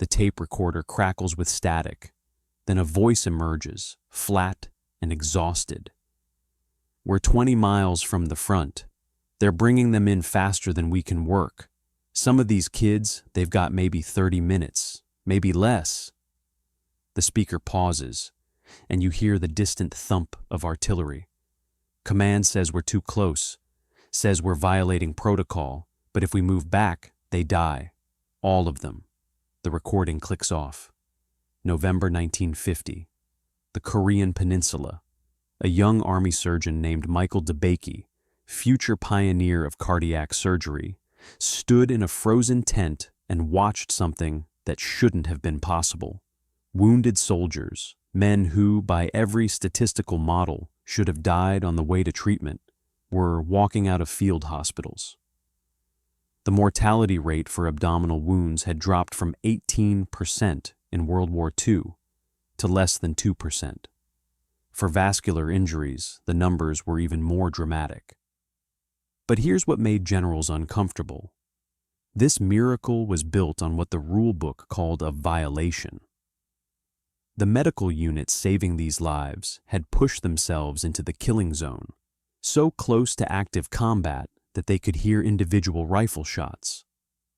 The tape recorder crackles with static. Then a voice emerges, flat and exhausted. "We're 20 miles from the front. They're bringing them in faster than we can work. Some of these kids, they've got maybe 30 minutes, maybe less." The speaker pauses, and you hear the distant thump of artillery. Command says we're too close, says we're violating protocol, but if we move back, they die. All of them. The recording clicks off. November 1950. The Korean Peninsula. A young army surgeon named Michael DeBakey, future pioneer of cardiac surgery, stood in a frozen tent and watched something that shouldn't have been possible. Wounded soldiers, men who, by every statistical model, should have died on the way to treatment, were walking out of field hospitals. The mortality rate for abdominal wounds had dropped from 18% in World War II to less than 2%. For vascular injuries, the numbers were even more dramatic. But here's what made generals uncomfortable. This miracle was built on what the rule book called a violation. The medical units saving these lives had pushed themselves into the killing zone, so close to active combat that they could hear individual rifle shots.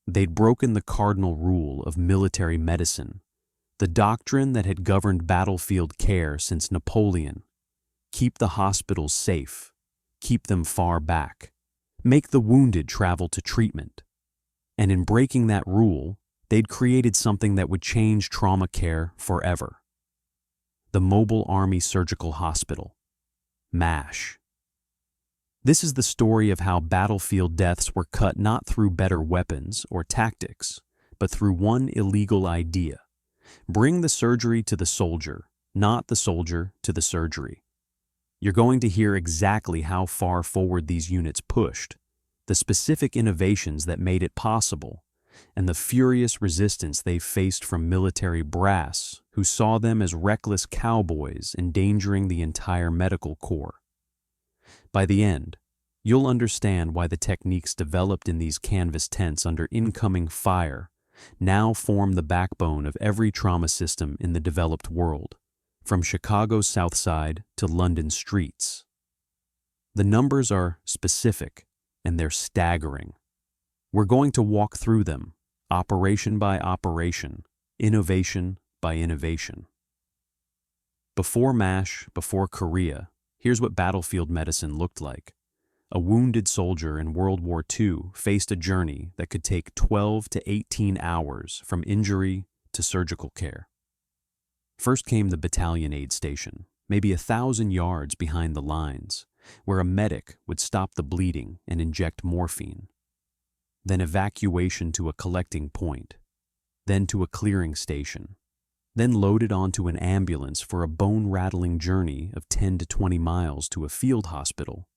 They'd broken the cardinal rule of military medicine, the doctrine that had governed battlefield care since Napoleon. Keep the hospitals safe, keep them far back, make the wounded travel to treatment. And in breaking that rule, they'd created something that would change trauma care forever. The Mobile Army Surgical Hospital, MASH. This is the story of how battlefield deaths were cut not through better weapons or tactics, but through one illegal idea. Bring the surgery to the soldier, not the soldier to the surgery. You're going to hear exactly how far forward these units pushed, the specific innovations that made it possible, and the furious resistance they faced from military brass who saw them as reckless cowboys endangering the entire medical corps. By the end, you'll understand why the techniques developed in these canvas tents under incoming fire now form the backbone of every trauma system in the developed world, from Chicago's South Side to London's streets. The numbers are specific, and they're staggering. We're going to walk through them, operation by operation, innovation by innovation. Before MASH, before Korea, here's what battlefield medicine looked like. A wounded soldier in World War II faced a journey that could take 12 to 18 hours from injury to surgical care. First came the battalion aid station, maybe 1,000 yards behind the lines, where a medic would stop the bleeding and inject morphine. Then evacuation to a collecting point, then to a clearing station, then loaded onto an ambulance for a bone-rattling journey of 10 to 20 miles to a field hospital,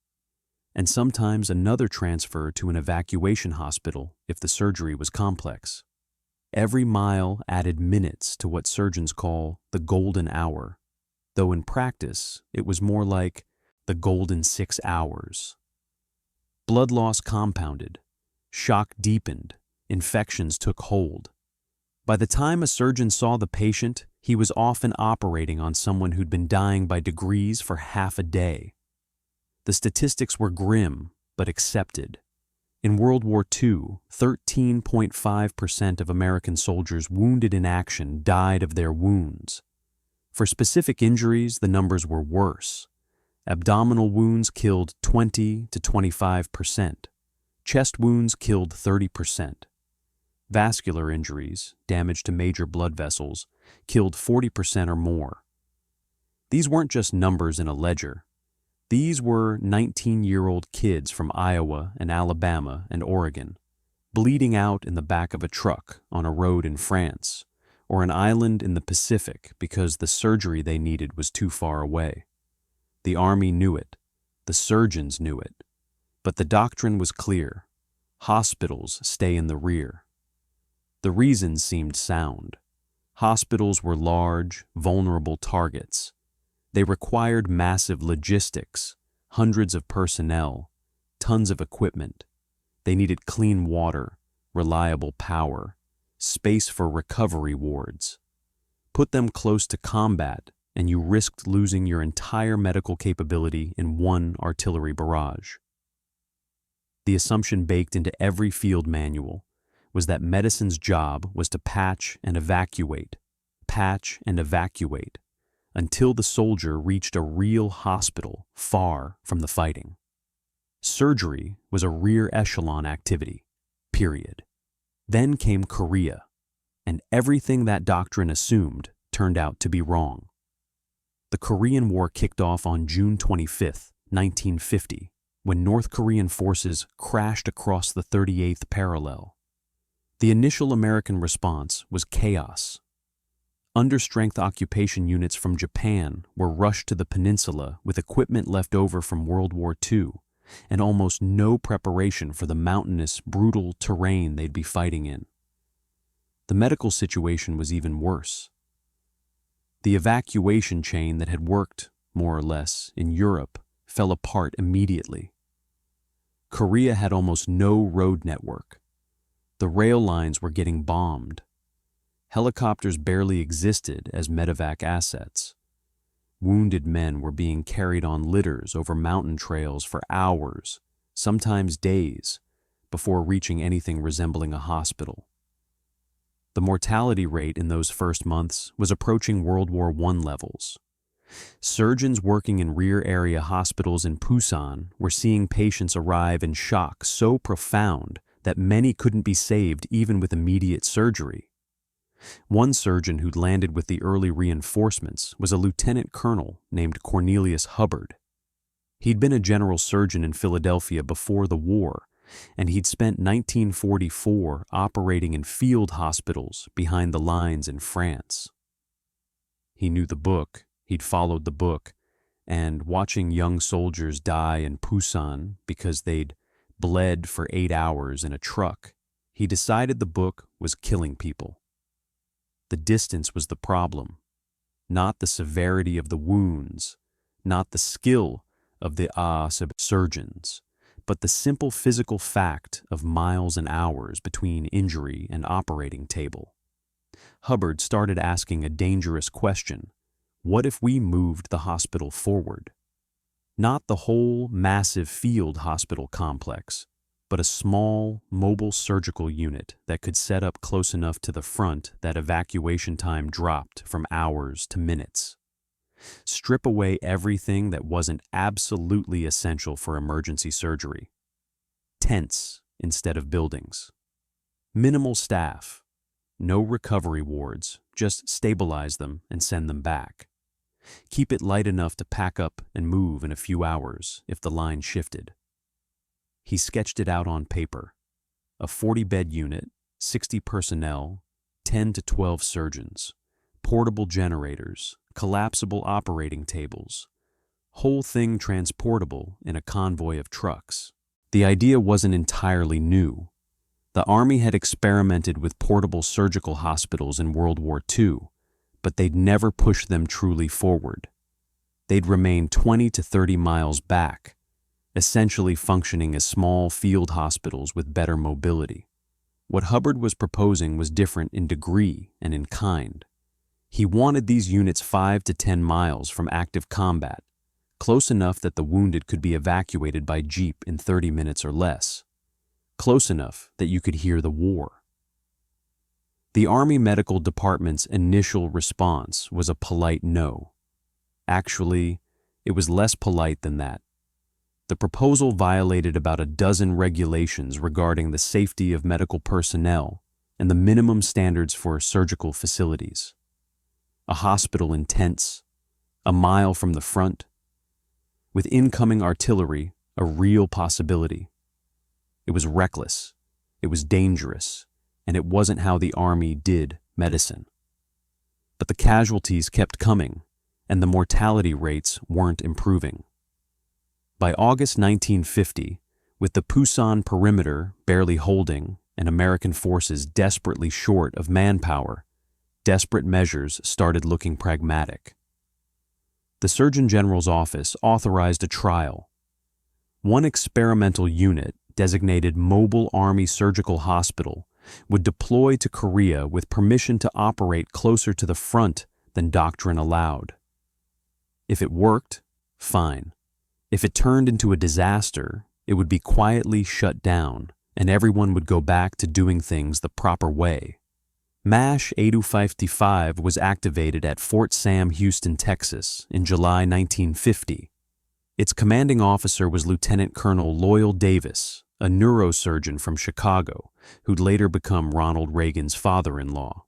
and sometimes another transfer to an evacuation hospital if the surgery was complex. Every mile added minutes to what surgeons call the golden hour, though in practice it was more like the golden 6 hours. Blood loss compounded, shock deepened, infections took hold. By the time a surgeon saw the patient, he was often operating on someone who'd been dying by degrees for half a day. The statistics were grim, but accepted. In World War II, 13.5% of American soldiers wounded in action died of their wounds. For specific injuries, the numbers were worse. Abdominal wounds killed 20 to 25%. Chest wounds killed 30%. Vascular injuries, damage to major blood vessels, killed 40% or more. These weren't just numbers in a ledger. These were 19-year-old kids from Iowa and Alabama and Oregon, bleeding out in the back of a truck on a road in France, or an island in the Pacific because the surgery they needed was too far away. The Army knew it. The surgeons knew it. But the doctrine was clear. Hospitals stay in the rear. The reasons seemed sound. Hospitals were large, vulnerable targets. They required massive logistics, hundreds of personnel, tons of equipment. They needed clean water, reliable power, space for recovery wards. Put them close to combat, and you risked losing your entire medical capability in one artillery barrage. The assumption baked into every field manual was that medicine's job was to patch and evacuate, until the soldier reached a real hospital far from the fighting. Surgery was a rear echelon activity, period. Then came Korea, and everything that doctrine assumed turned out to be wrong. The Korean War kicked off on June 25, 1950, when North Korean forces crashed across the 38th parallel. The initial American response was chaos. Understrength occupation units from Japan were rushed to the peninsula with equipment left over from World War II, and almost no preparation for the mountainous, brutal terrain they'd be fighting in. The medical situation was even worse. The evacuation chain that had worked, more or less, in Europe fell apart immediately. Korea had almost no road network. The rail lines were getting bombed. Helicopters barely existed as medevac assets. Wounded men were being carried on litters over mountain trails for hours, sometimes days, before reaching anything resembling a hospital. The mortality rate in those first months was approaching World War I levels. Surgeons working in rear area hospitals in Busan were seeing patients arrive in shock so profound that many couldn't be saved even with immediate surgery. One surgeon who'd landed with the early reinforcements was a lieutenant colonel named Cornelius Hubbard. He'd been a general surgeon in Philadelphia before the war, and he'd spent 1944 operating in field hospitals behind the lines in France. He knew the book, he'd followed the book, and watching young soldiers die in Busan because they'd bled for 8 hours in a truck, he decided the book was killing people. The distance was the problem, not the severity of the wounds, not the skill of the surgeons, but the simple physical fact of miles and hours between injury and operating table. Hubbard started asking a dangerous question. What if we moved the hospital forward? Not the whole massive field hospital complex, but a small, mobile surgical unit that could set up close enough to the front that evacuation time dropped from hours to minutes. Strip away everything that wasn't absolutely essential for emergency surgery. Tents instead of buildings. Minimal staff. No recovery wards, just stabilize them and send them back. Keep it light enough to pack up and move in a few hours if the line shifted. He sketched it out on paper. A 40-bed unit, 60 personnel, 10 to 12 surgeons, portable generators, collapsible operating tables, whole thing transportable in a convoy of trucks. The idea wasn't entirely new. The Army had experimented with portable surgical hospitals in World War II, but they'd never pushed them truly forward. They'd remain 20 to 30 miles back, essentially functioning as small field hospitals with better mobility. What Hubbard was proposing was different in degree and in kind. He wanted these units 5 to 10 miles from active combat, close enough that the wounded could be evacuated by jeep in 30 minutes or less, close enough that you could hear the war. The Army Medical Department's initial response was a polite no. Actually, it was less polite than that. The proposal violated about a dozen regulations regarding the safety of medical personnel and the minimum standards for surgical facilities. A hospital in tents, a mile from the front, with incoming artillery a real possibility. It was reckless, it was dangerous, and it wasn't how the Army did medicine. But the casualties kept coming, and the mortality rates weren't improving. By August 1950, with the Busan perimeter barely holding and American forces desperately short of manpower, desperate measures started looking pragmatic. The Surgeon General's office authorized a trial. One experimental unit, designated Mobile Army Surgical Hospital, would deploy to Korea with permission to operate closer to the front than Doctrine allowed. If it worked, fine. If it turned into a disaster, it would be quietly shut down, and everyone would go back to doing things the proper way. MASH 8255 was activated at Fort Sam Houston, Texas, in July 1950. Its commanding officer was Lieutenant Colonel Loyal Davis, a neurosurgeon from Chicago, who'd later become Ronald Reagan's father-in-law.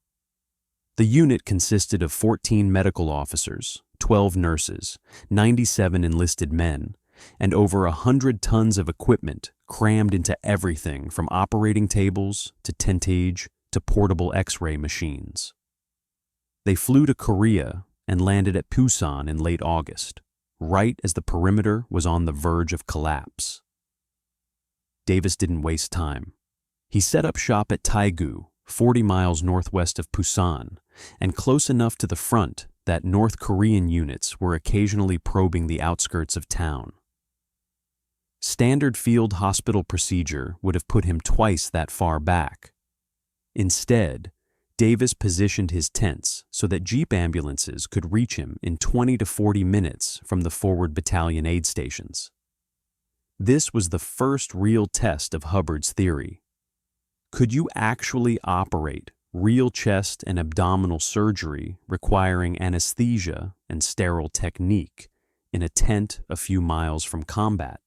The unit consisted of 14 medical officers, 12 nurses, 97 enlisted men, and over 100 tons of equipment crammed into everything from operating tables to tentage to portable X-ray machines. They flew to Korea and landed at Pusan in late August, right as the perimeter was on the verge of collapse. Davis didn't waste time. He set up shop at Taegu, 40 miles northwest of Pusan, and close enough to the front that North Korean units were occasionally probing the outskirts of town. Standard field hospital procedure would have put him twice that far back. Instead, Davis positioned his tents so that jeep ambulances could reach him in 20 to 40 minutes from the forward battalion aid stations. This was the first real test of Hubbard's theory. Could you actually operate real chest and abdominal surgery requiring anesthesia and sterile technique in a tent a few miles from combat?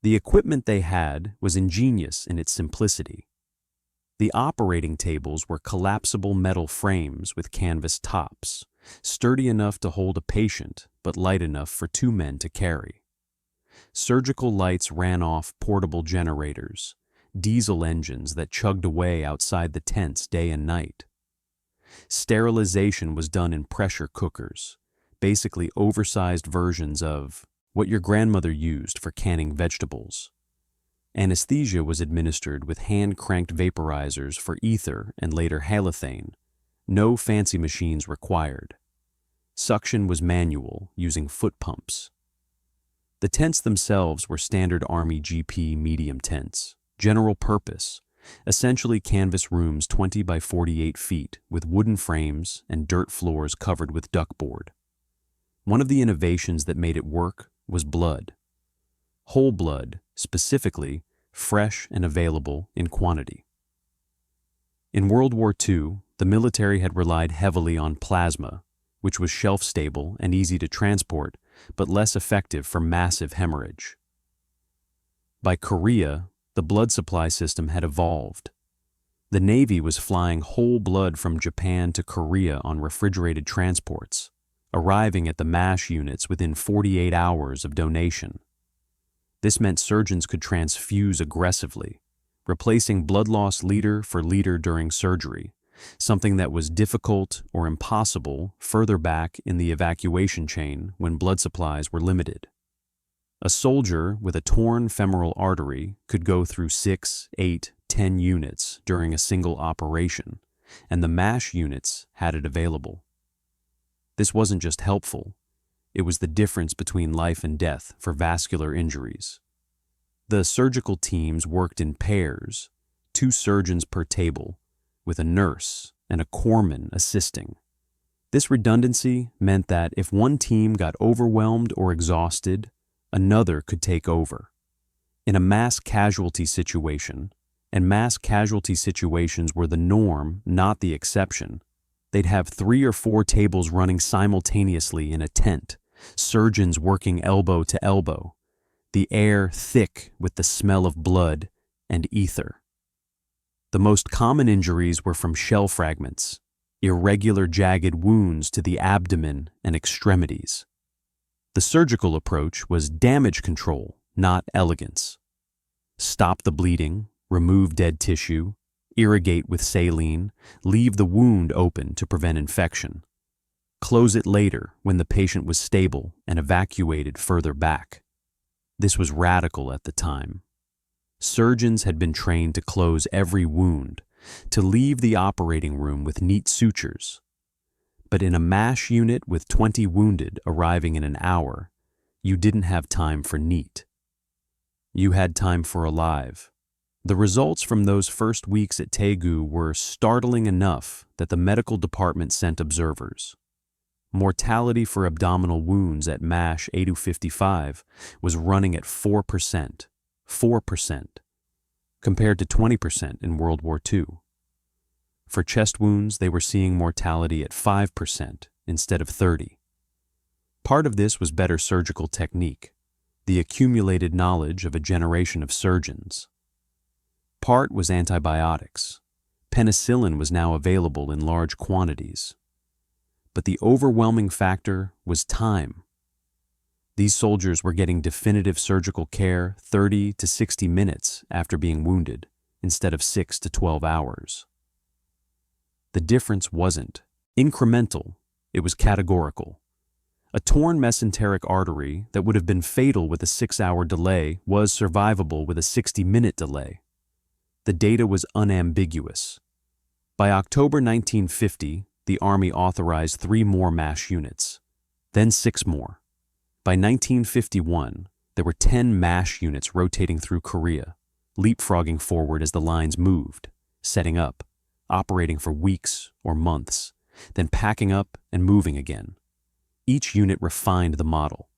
The equipment they had was ingenious in its simplicity. The operating tables were collapsible metal frames with canvas tops, sturdy enough to hold a patient but light enough for 2 men to carry. Surgical lights ran off portable generators, diesel engines that chugged away outside the tents day and night. Sterilization was done in pressure cookers, basically oversized versions of what your grandmother used for canning vegetables. Anesthesia was administered with hand-cranked vaporizers for ether and later halothane. No fancy machines required. Suction was manual, using foot pumps. The tents themselves were standard Army GP medium tents, general purpose, essentially canvas rooms 20 by 48 feet with wooden frames and dirt floors covered with duckboard. One of the innovations that made it work was blood. Whole blood, specifically, fresh and available in quantity. In World War II, the military had relied heavily on plasma, which was shelf-stable and easy to transport, but less effective for massive hemorrhage. By Korea, the blood supply system had evolved. The Navy was flying whole blood from Japan to Korea on refrigerated transports, arriving at the MASH units within 48 hours of donation. This meant surgeons could transfuse aggressively, replacing blood loss liter for liter during surgery, something that was difficult or impossible further back in the evacuation chain when blood supplies were limited. A soldier with a torn femoral artery could go through 6, 8, 10 units during a single operation, and the MASH units had it available. This wasn't just helpful, it was the difference between life and death for vascular injuries. The surgical teams worked in pairs, 2 surgeons per table, with a nurse and a corpsman assisting. This redundancy meant that if one team got overwhelmed or exhausted, another could take over. In a mass casualty situation, and mass casualty situations were the norm, not the exception, they'd have 3 or 4 tables running simultaneously in a tent, surgeons working elbow to elbow, the air thick with the smell of blood and ether. The most common injuries were from shell fragments, irregular jagged wounds to the abdomen and extremities. The surgical approach was damage control, not elegance. Stop the bleeding, remove dead tissue, irrigate with saline, leave the wound open to prevent infection. Close it later when the patient was stable and evacuated further back. This was radical at the time. Surgeons had been trained to close every wound, to leave the operating room with neat sutures. But in a MASH unit with 20 wounded arriving in an hour, you didn't have time for neat. You had time for alive, The results from those first weeks at Taegu were startling enough that the medical department sent observers. Mortality for abdominal wounds at MASH 8255 was running at 4%, compared to 20% in World War II. For chest wounds, they were seeing mortality at 5% instead of 30%. Part of this was better surgical technique, the accumulated knowledge of a generation of surgeons. Part was antibiotics. Penicillin was now available in large quantities. But the overwhelming factor was time. These soldiers were getting definitive surgical care 30 to 60 minutes after being wounded, instead of 6 to 12 hours. The difference wasn't incremental, it was categorical. A torn mesenteric artery that would have been fatal with a 6-hour delay was survivable with a 60-minute delay. The data was unambiguous. By October 1950, the Army authorized 3 more MASH units, then 6 more. By 1951, there were 10 MASH units rotating through Korea, leapfrogging forward as the lines moved, setting up, operating for weeks or months, then packing up and moving again. Each unit refined the model.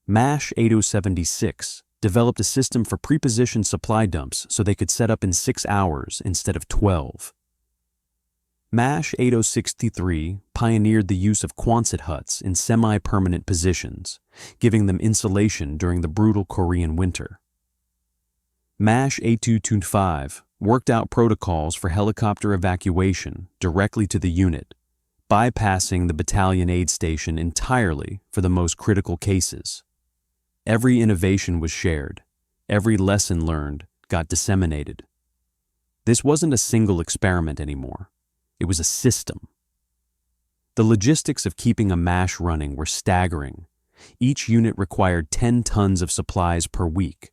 MASH 8076 developed a system for prepositioned supply dumps so they could set up in 6 hours instead of 12. MASH 8063 pioneered the use of Quonset huts in semi-permanent positions, giving them insulation during the brutal Korean winter. MASH 8225 worked out protocols for helicopter evacuation directly to the unit, bypassing the battalion aid station entirely for the most critical cases. Every innovation was shared. Every lesson learned got disseminated. This wasn't a single experiment anymore. It was a system. The logistics of keeping a MASH running were staggering. Each unit required 10 tons of supplies per week.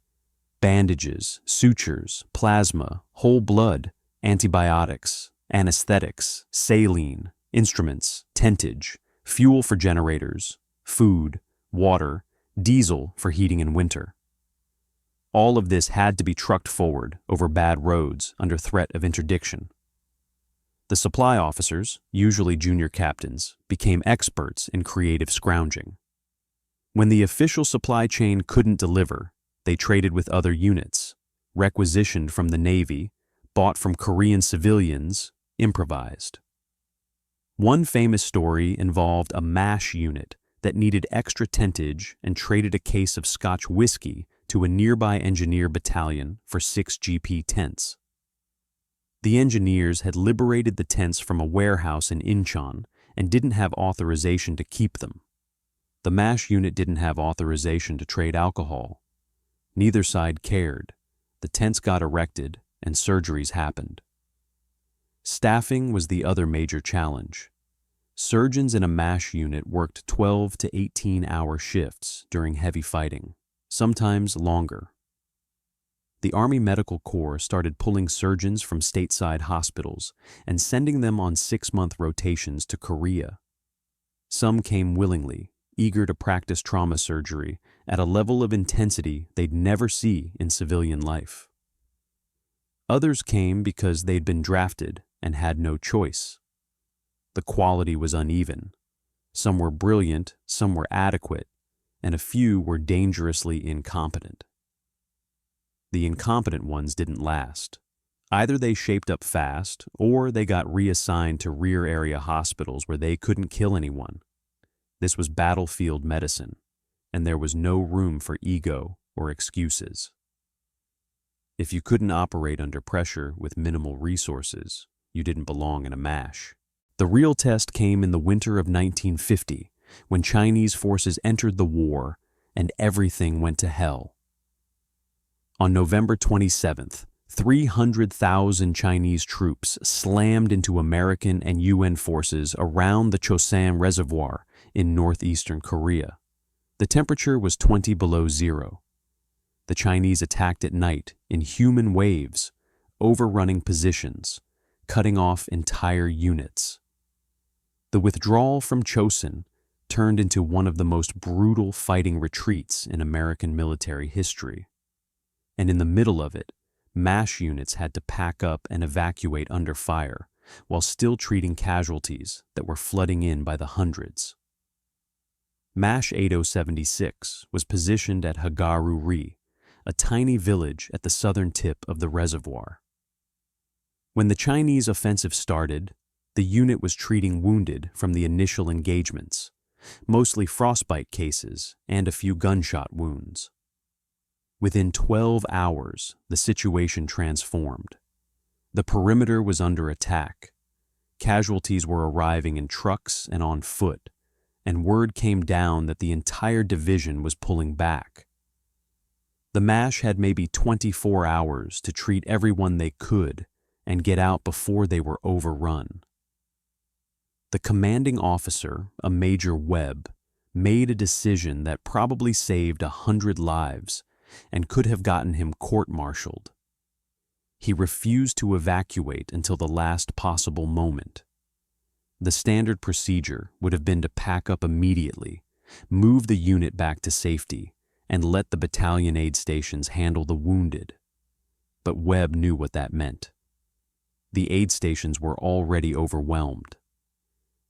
Bandages, sutures, plasma, whole blood, antibiotics, anesthetics, saline, instruments, tentage, fuel for generators, food, water, diesel for heating in winter. All of this had to be trucked forward over bad roads under threat of interdiction. The supply officers, usually junior captains, became experts in creative scrounging. When the official supply chain couldn't deliver, they traded with other units, requisitioned from the Navy, bought from Korean civilians, improvised. One famous story involved a MASH unit that needed extra tentage and traded a case of Scotch whiskey to a nearby engineer battalion for 6 GP tents. The engineers had liberated the tents from a warehouse in Incheon and didn't have authorization to keep them. The MASH unit didn't have authorization to trade alcohol. Neither side cared. The tents got erected and surgeries happened. Staffing was the other major challenge. Surgeons in a MASH unit worked 12 to 18-hour shifts during heavy fighting, sometimes longer. The Army Medical Corps started pulling surgeons from stateside hospitals and sending them on 6-month rotations to Korea. Some came willingly, eager to practice trauma surgery at a level of intensity they'd never see in civilian life. Others came because they'd been drafted and had no choice. The quality was uneven. Some were brilliant, some were adequate, and a few were dangerously incompetent. The incompetent ones didn't last. Either they shaped up fast, or they got reassigned to rear area hospitals where they couldn't kill anyone. This was battlefield medicine, and there was no room for ego or excuses. If you couldn't operate under pressure with minimal resources, you didn't belong in a MASH. The real test came in the winter of 1950, when Chinese forces entered the war and everything went to hell. On November 27th, 300,000 Chinese troops slammed into American and UN forces around the Chosin Reservoir in northeastern Korea. The temperature was 20 below zero. The Chinese attacked at night in human waves, overrunning positions, cutting off entire units. The withdrawal from Chosin turned into one of the most brutal fighting retreats in American military history. And in the middle of it, MASH units had to pack up and evacuate under fire, while still treating casualties that were flooding in by the hundreds. MASH 8076 was positioned at WWII, a tiny village at the southern tip of the reservoir. When the Chinese offensive started, the unit was treating wounded from the initial engagements, mostly frostbite cases and a few gunshot wounds. Within 12 hours, the situation transformed. The perimeter was under attack. Casualties were arriving in trucks and on foot, and word came down that the entire division was pulling back. The MASH had maybe 24 hours to treat everyone they could and get out before they were overrun. The commanding officer, a Major Webb, made a decision that probably saved 100 lives and could have gotten him court-martialed. He refused to evacuate until the last possible moment. The standard procedure would have been to pack up immediately, move the unit back to safety, and let the battalion aid stations handle the wounded. But Webb knew what that meant. The aid stations were already overwhelmed.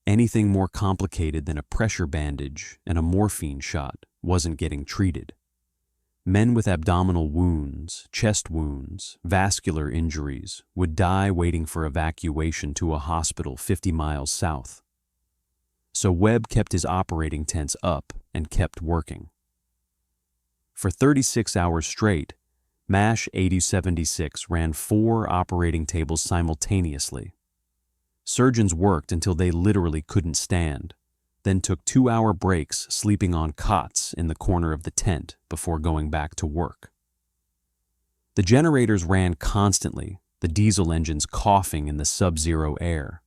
Anything more complicated than a pressure bandage and a morphine shot wasn't getting treated. Men with abdominal wounds, chest wounds, vascular injuries would die waiting for evacuation to a hospital 50 miles south. So Webb kept his operating tents up and kept working. For 36 hours straight, MASH 8076 ran 4 operating tables simultaneously. Surgeons worked until they literally couldn't stand, then took 2-hour breaks sleeping on cots in the corner of the tent before going back to work. The generators ran constantly, the diesel engines coughing in the sub-zero air.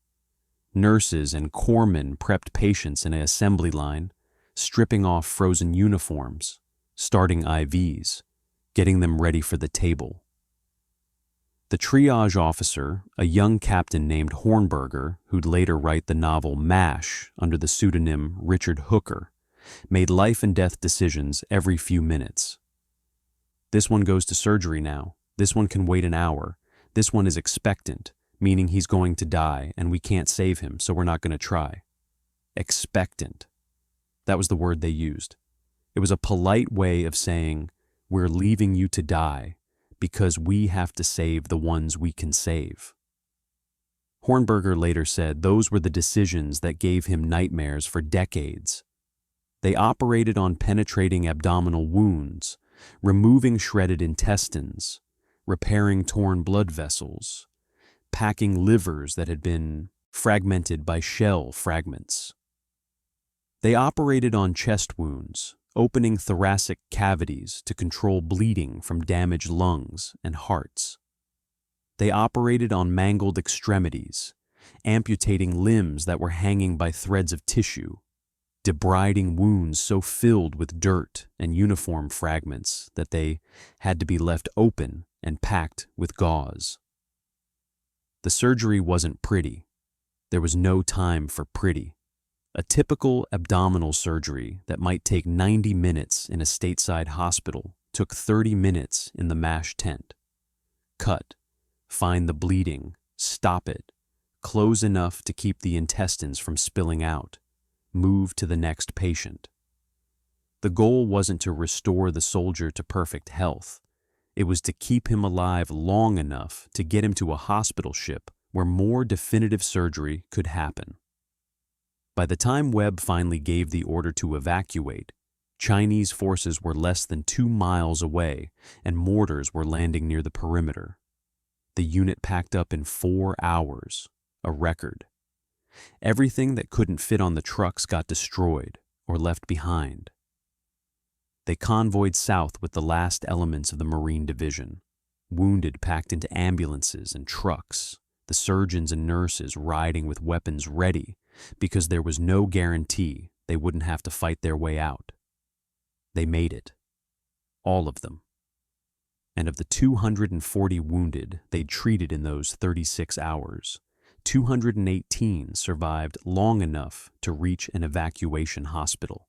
Nurses and corpsmen prepped patients in an assembly line, stripping off frozen uniforms, starting IVs, getting them ready for the table. The triage officer, a young captain named Hornberger, who'd later write the novel MASH under the pseudonym Richard Hooker, made life and death decisions every few minutes. This one goes to surgery now. This one can wait an hour. This one is expectant, meaning he's going to die and we can't save him, so we're not going to try. Expectant. That was the word they used. It was a polite way of saying, we're leaving you to die because we have to save the ones we can save. Hornberger later said those were the decisions that gave him nightmares for decades. They operated on penetrating abdominal wounds, removing shredded intestines, repairing torn blood vessels, packing livers that had been fragmented by shell fragments. They operated on chest wounds, opening thoracic cavities to control bleeding from damaged lungs and hearts. They operated on mangled extremities, amputating limbs that were hanging by threads of tissue, debriding wounds so filled with dirt and uniform fragments that they had to be left open and packed with gauze. The surgery wasn't pretty. There was no time for pretty. A typical abdominal surgery that might take 90 minutes in a stateside hospital took 30 minutes in the MASH tent. Cut, find the bleeding, stop it, close enough to keep the intestines from spilling out, move to the next patient. The goal wasn't to restore the soldier to perfect health. It was to keep him alive long enough to get him to a hospital ship where more definitive surgery could happen. By the time Webb finally gave the order to evacuate, Chinese forces were less than 2 miles away and mortars were landing near the perimeter. The unit packed up in 4 hours, a record. Everything that couldn't fit on the trucks got destroyed or left behind. They convoyed south with the last elements of the Marine Division, wounded packed into ambulances and trucks, the surgeons and nurses riding with weapons ready because there was no guarantee they wouldn't have to fight their way out. They made it. All of them. And of the 240 wounded they'd treated in those 36 hours, 218 survived long enough to reach an evacuation hospital.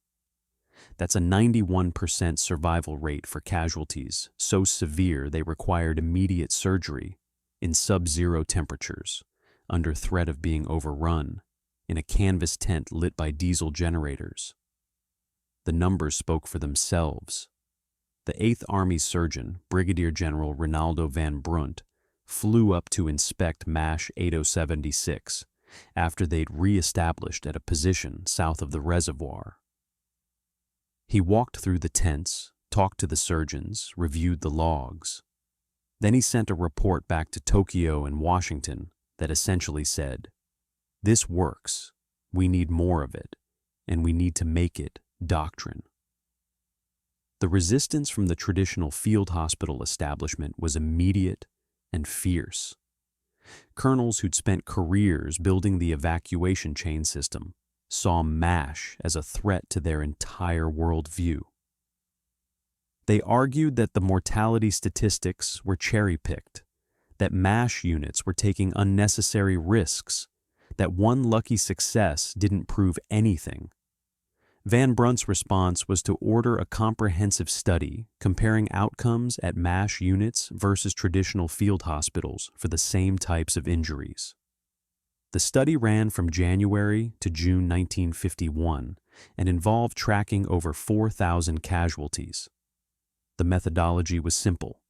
That's a 91% survival rate for casualties, so severe they required immediate surgery in sub-zero temperatures, under threat of being overrun, in a canvas tent lit by diesel generators. The numbers spoke for themselves. The 8th Army surgeon, Brigadier General Ronaldo van Brunt, flew up to inspect MASH 8076 after they'd re-established at a position south of the reservoir. He walked through the tents, talked to the surgeons, reviewed the logs. Then he sent a report back to Tokyo and Washington that essentially said, "This works, we need more of it, and we need to make it doctrine." The resistance from the traditional field hospital establishment was immediate and fierce. Colonels who'd spent careers building the evacuation chain system saw MASH as a threat to their entire worldview. They argued that the mortality statistics were cherry-picked, that MASH units were taking unnecessary risks, that one lucky success didn't prove anything. Van Brunt's response was to order a comprehensive study comparing outcomes at MASH units versus traditional field hospitals for the same types of injuries. The study ran from January to June 1951 and involved tracking over 4,000 casualties. The methodology was simple.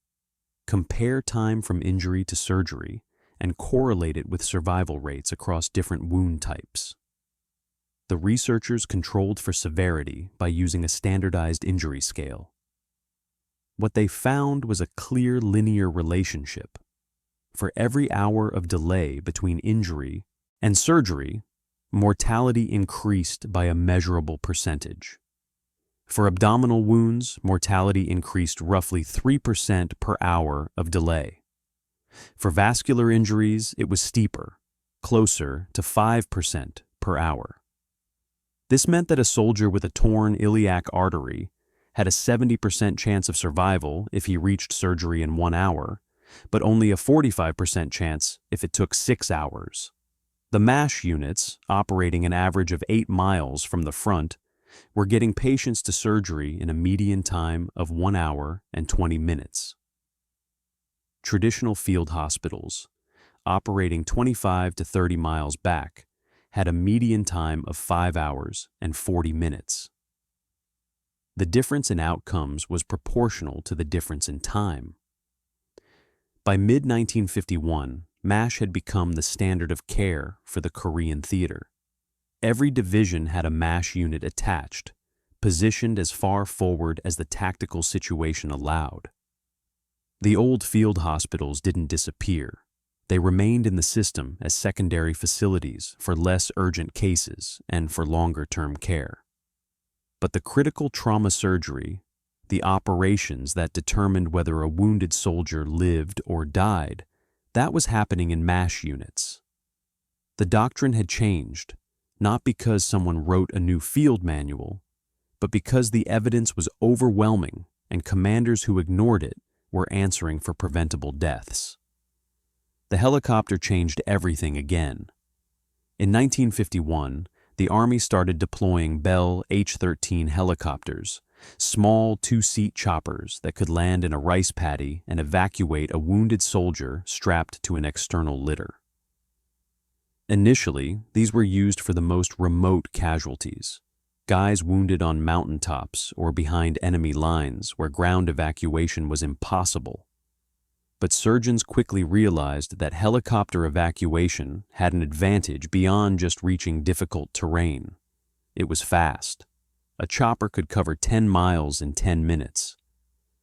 Compare time from injury to surgery and correlate it with survival rates across different wound types. The researchers controlled for severity by using a standardized injury scale. What they found was a clear linear relationship. For every hour of delay between injury and surgery, mortality increased by a measurable percentage. For abdominal wounds, mortality increased roughly 3% per hour of delay. For vascular injuries, it was steeper, closer to 5% per hour. This meant that a soldier with a torn iliac artery had a 70% chance of survival if he reached surgery in 1 hour, but only a 45% chance if it took 6 hours. The MASH units, operating an average of 8 miles from the front, were getting patients to surgery in a median time of 1 hour and 20 minutes. Traditional field hospitals, operating 25 to 30 miles back, had a median time of 5 hours and 40 minutes. The difference in outcomes was proportional to the difference in time. By mid-1951, MASH had become the standard of care for the Korean theater. Every division had a MASH unit attached, positioned as far forward as the tactical situation allowed. The old field hospitals didn't disappear. They remained in the system as secondary facilities for less urgent cases and for longer-term care. But the critical trauma surgery, the operations that determined whether a wounded soldier lived or died, that was happening in MASH units. The doctrine had changed, not because someone wrote a new field manual, but because the evidence was overwhelming and commanders who ignored it were answering for preventable deaths. The helicopter changed everything again. In 1951, the Army started deploying Bell H-13 helicopters, small 2-seat choppers that could land in a rice paddy and evacuate a wounded soldier strapped to an external litter. Initially, these were used for the most remote casualties, guys wounded on mountaintops or behind enemy lines where ground evacuation was impossible. But surgeons quickly realized that helicopter evacuation had an advantage beyond just reaching difficult terrain. It was fast. A chopper could cover 10 miles in 10 minutes.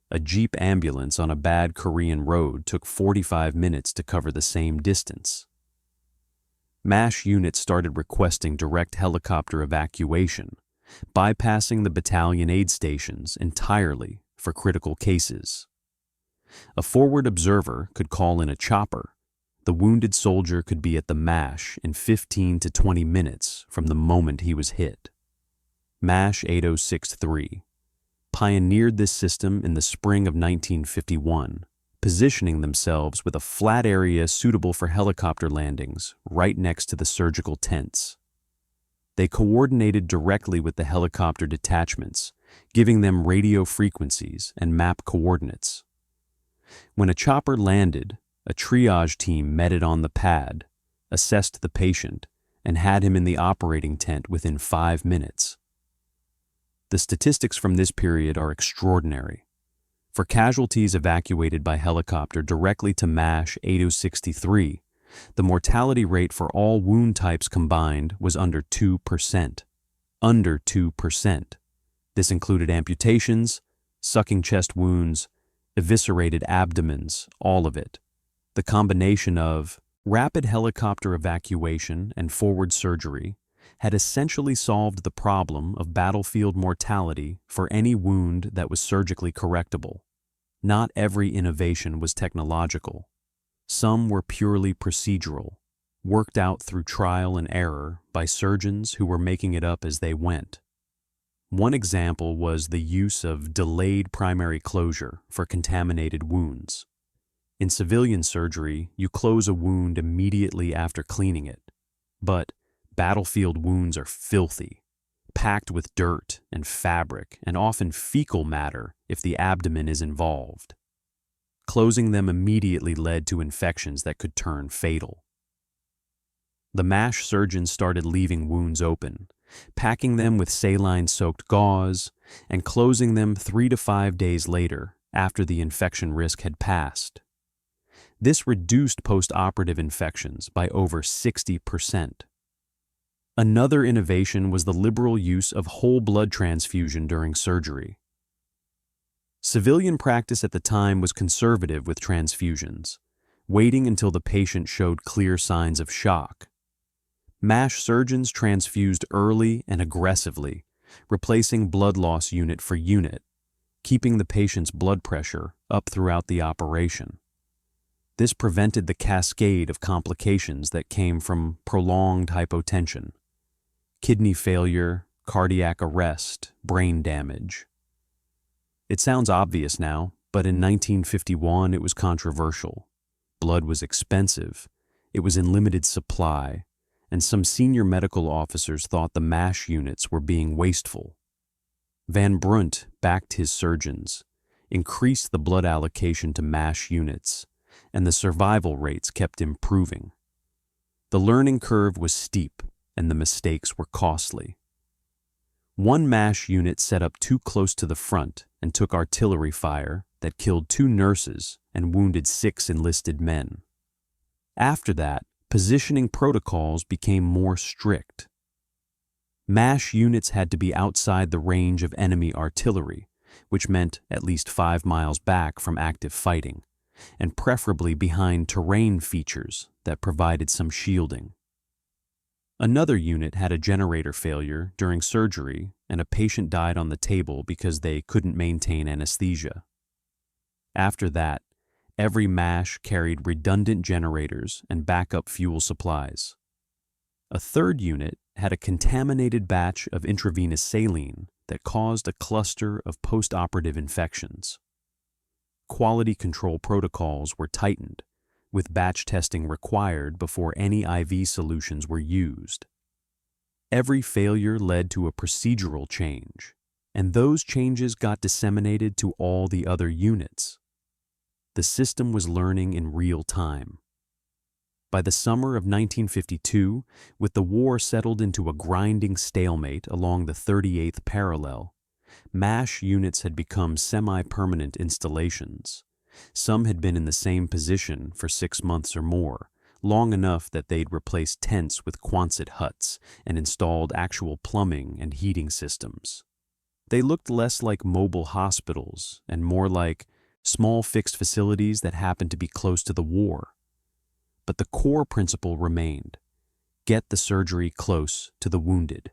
A Jeep ambulance on a bad Korean road took 45 minutes to cover the same distance. MASH units started requesting direct helicopter evacuation, bypassing the battalion aid stations entirely for critical cases. A forward observer could call in a chopper. The wounded soldier could be at the MASH in 15 to 20 minutes from the moment he was hit. MASH 8063 pioneered this system in the spring of 1951, positioning themselves with a flat area suitable for helicopter landings right next to the surgical tents. They coordinated directly with the helicopter detachments, giving them radio frequencies and map coordinates. When a chopper landed, a triage team met it on the pad, assessed the patient, and had him in the operating tent within 5 minutes. The statistics from this period are extraordinary. For casualties evacuated by helicopter directly to MASH 8063, the mortality rate for all wound types combined was under 2%. Under 2%. This included amputations, sucking chest wounds, eviscerated abdomens, all of it. The combination of rapid helicopter evacuation and forward surgery had essentially solved the problem of battlefield mortality for any wound that was surgically correctable. Not every innovation was technological. Some were purely procedural, worked out through trial and error by surgeons who were making it up as they went. One example was the use of delayed primary closure for contaminated wounds. In civilian surgery, you close a wound immediately after cleaning it, but battlefield wounds are filthy, packed with dirt and fabric and often fecal matter if the abdomen is involved. Closing them immediately led to infections that could turn fatal. The MASH surgeons started leaving wounds open, packing them with saline-soaked gauze, and closing them 3 to 5 days later after the infection risk had passed. This reduced post-operative infections by over 60%. Another innovation was the liberal use of whole blood transfusion during surgery. Civilian practice at the time was conservative with transfusions, waiting until the patient showed clear signs of shock. MASH surgeons transfused early and aggressively, replacing blood loss unit for unit, keeping the patient's blood pressure up throughout the operation. This prevented the cascade of complications that came from prolonged hypotension, kidney failure, cardiac arrest, brain damage. It sounds obvious now, but in 1951 it was controversial. Blood was expensive, it was in limited supply, and some senior medical officers thought the MASH units were being wasteful. Van Brunt backed his surgeons, increased the blood allocation to MASH units, and the survival rates kept improving. The learning curve was steep, and the mistakes were costly. One MASH unit set up too close to the front and took artillery fire that killed 2 nurses and wounded 6 enlisted men. After that, positioning protocols became more strict. MASH units had to be outside the range of enemy artillery, which meant at least 5 miles back from active fighting, and preferably behind terrain features that provided some shielding. Another unit had a generator failure during surgery, and a patient died on the table because they couldn't maintain anesthesia. After that, every MASH carried redundant generators and backup fuel supplies. A third unit had a contaminated batch of intravenous saline that caused a cluster of post-operative infections. Quality control protocols were tightened, with batch testing required before any IV solutions were used. Every failure led to a procedural change, and those changes got disseminated to all the other units. The system was learning in real time. By the summer of 1952, with the war settled into a grinding stalemate along the 38th parallel, MASH units had become semi-permanent installations. Some had been in the same position for 6 months or more, long enough that they'd replaced tents with Quonset huts and installed actual plumbing and heating systems. They looked less like mobile hospitals and more like small fixed facilities that happened to be close to the war. But the core principle remained: get the surgery close to the wounded.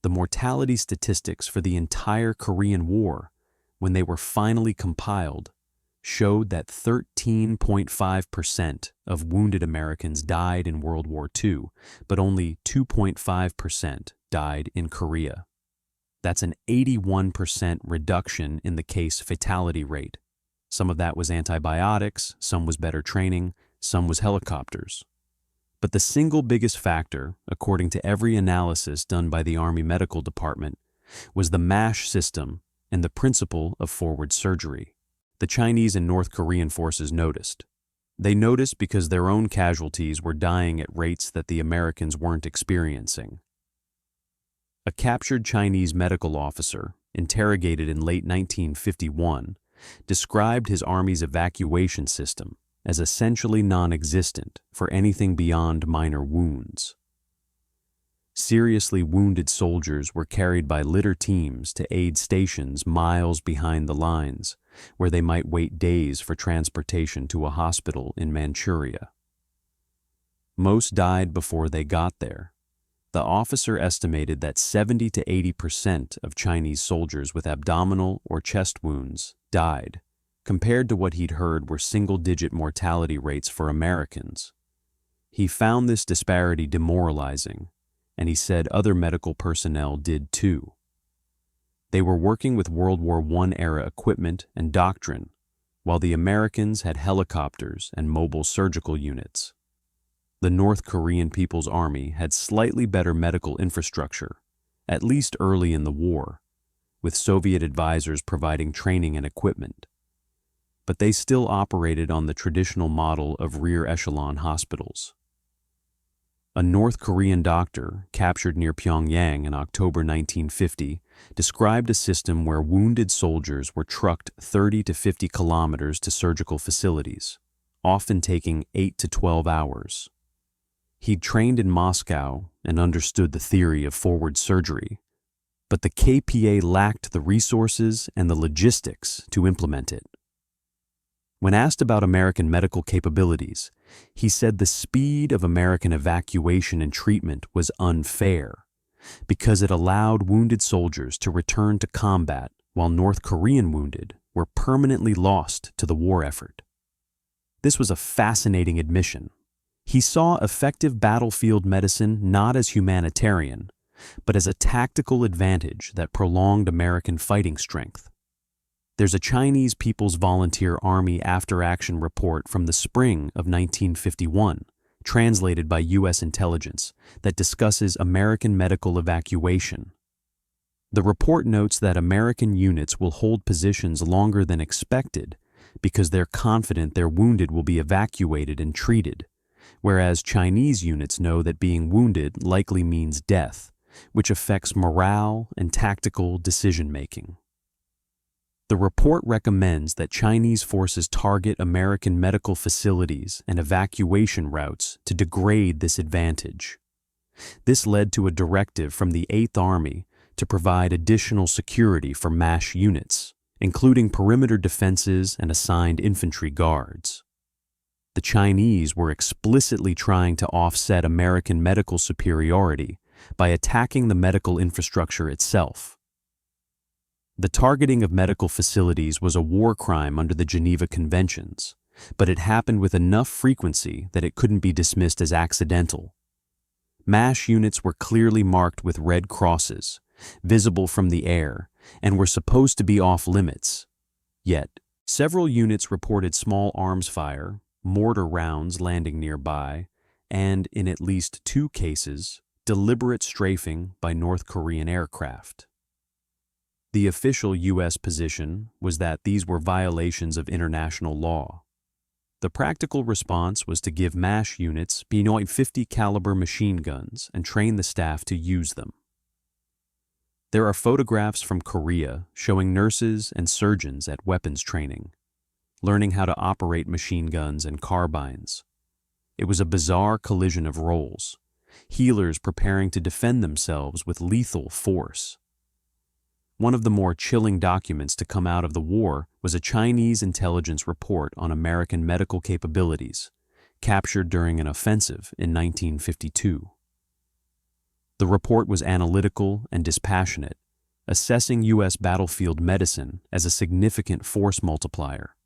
The mortality statistics for the entire Korean War, when they were finally compiled, showed that 13.5% of wounded Americans died in World War II, but only 2.5% died in Korea. That's an 81% reduction in the case fatality rate. Some of that was antibiotics, some was better training, some was helicopters. But the single biggest factor, according to every analysis done by the Army Medical Department, was the MASH system and the principle of forward surgery. The Chinese and North Korean forces noticed. They noticed because their own casualties were dying at rates that the Americans weren't experiencing. A captured Chinese medical officer, interrogated in late 1951, described his army's evacuation system as essentially non-existent for anything beyond minor wounds. Seriously wounded soldiers were carried by litter teams to aid stations miles behind the lines, where they might wait days for transportation to a hospital in Manchuria. Most died before they got there. The officer estimated that 70 to 80% of Chinese soldiers with abdominal or chest wounds died, compared to what he'd heard were single-digit mortality rates for Americans. He found this disparity demoralizing, and he said other medical personnel did too. They were working with World War I-era equipment and doctrine, while the Americans had helicopters and mobile surgical units. The North Korean People's Army had slightly better medical infrastructure, at least early in the war, with Soviet advisors providing training and equipment. But they still operated on the traditional model of rear echelon hospitals. A North Korean doctor captured near Pyongyang in October 1950 described a system where wounded soldiers were trucked 30 to 50 kilometers to surgical facilities, often taking 8 to 12 hours. He'd trained in Moscow and understood the theory of forward surgery, but the KPA lacked the resources and the logistics to implement it. When asked about American medical capabilities, he said the speed of American evacuation and treatment was unfair because it allowed wounded soldiers to return to combat while North Korean wounded were permanently lost to the war effort. This was a fascinating admission. He saw effective battlefield medicine not as humanitarian, but as a tactical advantage that prolonged American fighting strength. There's a Chinese People's Volunteer Army after-action report from the spring of 1951, translated by U.S. intelligence, that discusses American medical evacuation. The report notes that American units will hold positions longer than expected because they're confident their wounded will be evacuated and treated, whereas Chinese units know that being wounded likely means death, which affects morale and tactical decision-making. The report recommends that Chinese forces target American medical facilities and evacuation routes to degrade this advantage. This led to a directive from the 8th Army to provide additional security for MASH units, including perimeter defenses and assigned infantry guards. The Chinese were explicitly trying to offset American medical superiority by attacking the medical infrastructure itself. The targeting of medical facilities was a war crime under the Geneva Conventions, but it happened with enough frequency that it couldn't be dismissed as accidental. MASH units were clearly marked with red crosses, visible from the air, and were supposed to be off limits. Yet, several units reported small arms fire, mortar rounds landing nearby, and, in at least 2 cases, deliberate strafing by North Korean aircraft. The official U.S. position was that these were violations of international law. The practical response was to give MASH units .50 caliber machine guns and train the staff to use them. There are photographs from Korea showing nurses and surgeons at weapons training, learning how to operate machine guns and carbines. It was a bizarre collision of roles, healers preparing to defend themselves with lethal force. One of the more chilling documents to come out of the war was a Chinese intelligence report on American medical capabilities, captured during an offensive in 1952. The report was analytical and dispassionate, assessing U.S. battlefield medicine as a significant force multiplier.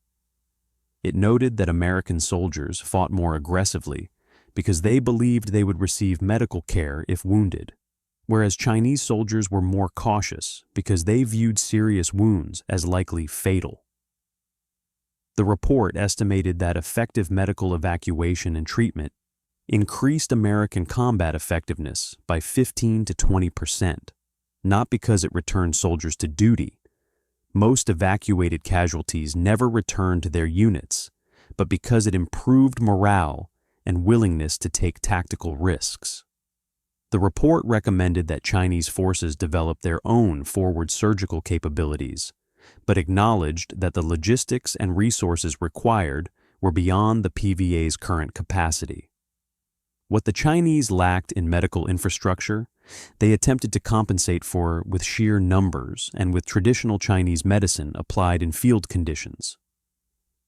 It noted that American soldiers fought more aggressively because they believed they would receive medical care if wounded, whereas Chinese soldiers were more cautious because they viewed serious wounds as likely fatal. The report estimated that effective medical evacuation and treatment increased American combat effectiveness by 15 to 20%, not because it returned soldiers to duty. Most evacuated casualties never returned to their units, but because it improved morale and willingness to take tactical risks. The report recommended that Chinese forces develop their own forward surgical capabilities, but acknowledged that the logistics and resources required were beyond the PVA's current capacity. What the Chinese lacked in medical infrastructure, they attempted to compensate for with sheer numbers and with traditional Chinese medicine applied in field conditions.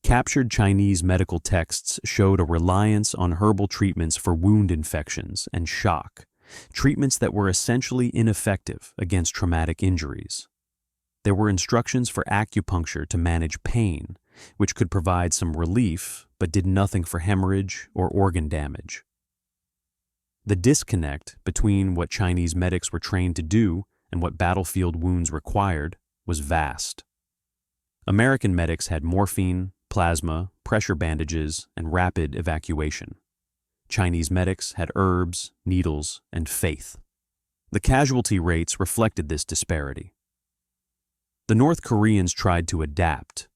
Captured Chinese medical texts showed a reliance on herbal treatments for wound infections and shock, treatments that were essentially ineffective against traumatic injuries. There were instructions for acupuncture to manage pain, which could provide some relief but did nothing for hemorrhage or organ damage. The disconnect between what Chinese medics were trained to do and what battlefield wounds required was vast. American medics had morphine, plasma, pressure bandages, and rapid evacuation. Chinese medics had herbs, needles, and faith. The casualty rates reflected this disparity. The North Koreans tried to adapt.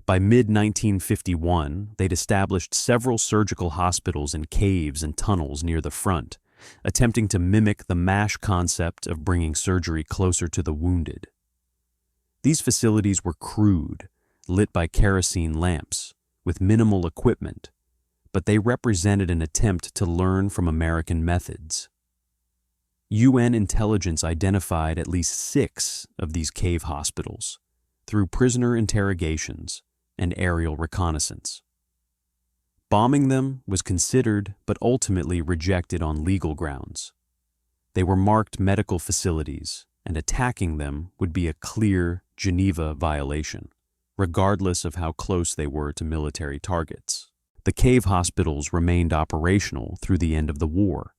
By mid-1951, they'd established several surgical hospitals in caves and tunnels near the front, attempting to mimic the MASH concept of bringing surgery closer to the wounded. These facilities were crude, lit by kerosene lamps, with minimal equipment, but they represented an attempt to learn from American methods. UN intelligence identified at least 6 of these cave hospitals through prisoner interrogations and aerial reconnaissance. Bombing them was considered but ultimately rejected on legal grounds. They were marked medical facilities, and attacking them would be a clear Geneva violation, regardless of how close they were to military targets. The cave hospitals remained operational through the end of the war,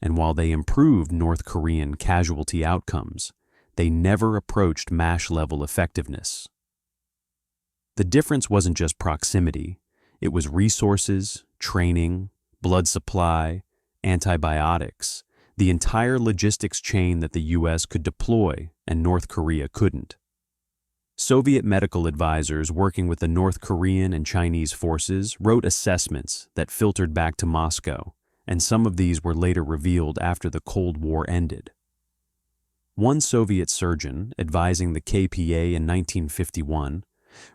and while they improved North Korean casualty outcomes, they never approached MASH-level effectiveness. The difference wasn't just proximity, it was resources, training, blood supply, antibiotics, the entire logistics chain that the U.S. could deploy and North Korea couldn't. Soviet medical advisors working with the North Korean and Chinese forces wrote assessments that filtered back to Moscow, and some of these were later revealed after the Cold War ended. One Soviet surgeon, advising the KPA in 1951,